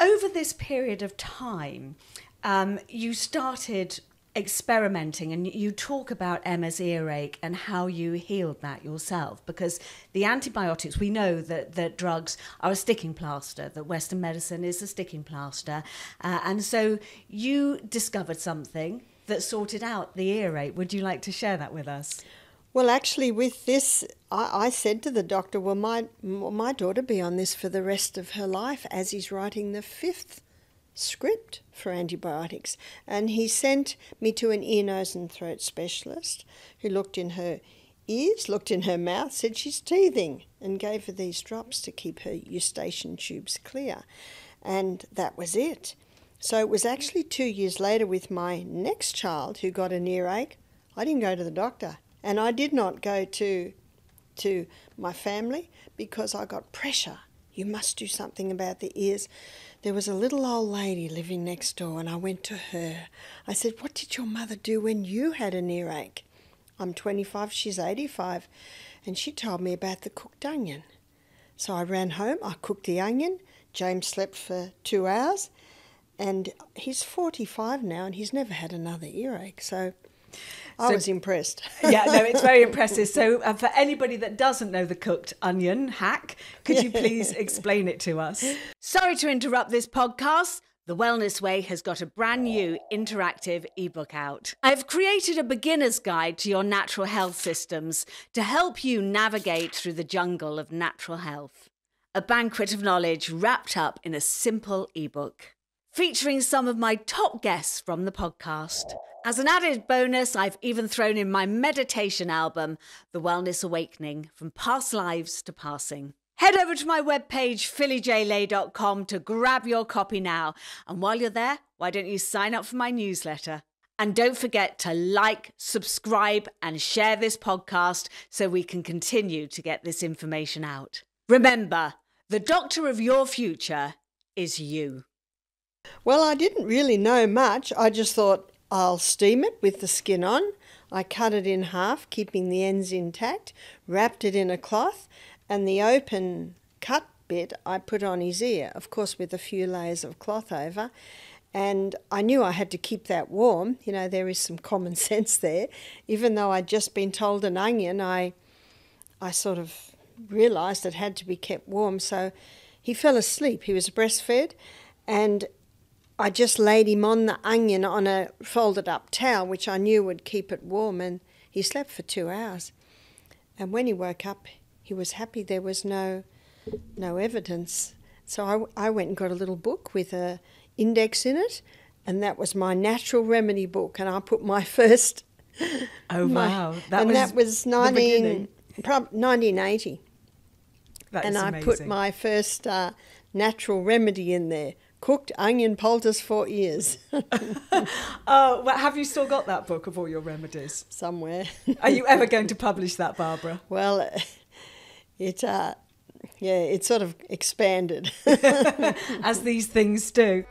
over this period of time, you started experimenting, and you talk about Emma's earache and how you healed that yourself, because the antibiotics, we know that drugs are a sticking plaster, that Western medicine is a sticking plaster, and so you discovered something that sorted out the earache. Would you like to share that with us? Well, actually, with this, I said to the doctor, will my daughter be on this for the rest of her life, as he's writing the 5th script for antibiotics? And he sent me to an ear, nose and throat specialist who looked in her ears, looked in her mouth, said she's teething, and gave her these drops to keep her eustachian tubes clear. And that was it. So it was actually 2 years later with my next child who got an earache. I didn't go to the doctor, and I did not go to my family because I got pressure. You must do something about the ears. There was a little old lady living next door, and I went to her. I said, what did your mother do when you had an earache? I'm 25, she's 85. And she told me about the cooked onion. So I ran home, I cooked the onion. James slept for 2 hours, and he's 45 now, and he's never had another earache. So I was impressed. Yeah, no, it's very impressive. So for anybody that doesn't know the cooked onion hack, could you please explain it to us? Sorry to interrupt this podcast. The Wellness Way has got a brand new interactive ebook out. I've created a beginner's guide to your natural health systems to help you navigate through the jungle of natural health. A banquet of knowledge wrapped up in a simple ebook, featuring some of my top guests from the podcast. As an added bonus, I've even thrown in my meditation album, The Wellness Awakening, From Past Lives to Passing. Head over to my webpage, phyllyjlay.com, to grab your copy now. And while you're there, why don't you sign up for my newsletter? And don't forget to like, subscribe, and share this podcast so we can continue to get this information out. Remember, the doctor of your future is you. Well, I didn't really know much. I just thought, I'll steam it with the skin on. I cut it in half, keeping the ends intact, wrapped it in a cloth, and the open cut bit I put on his ear, of course with a few layers of cloth over. And I knew I had to keep that warm. You know, there is some common sense there. Even though I'd just been told an onion, I sort of realised it had to be kept warm. So he fell asleep. He was breastfed, and I just laid him on the onion on a folded up towel, which I knew would keep it warm, and he slept for 2 hours. And when he woke up, he was happy. There was no evidence. So I went and got a little book with an index in it, and that was my natural remedy book. And I put my first... Oh, wow. That was 1980. That and is I amazing. put my first natural remedy in there. Cooked onion poultice for ears. Oh, well, have you still got that book of all your remedies? Somewhere. Are you ever going to publish that, Barbara? Well, it sort of expanded. As these things do.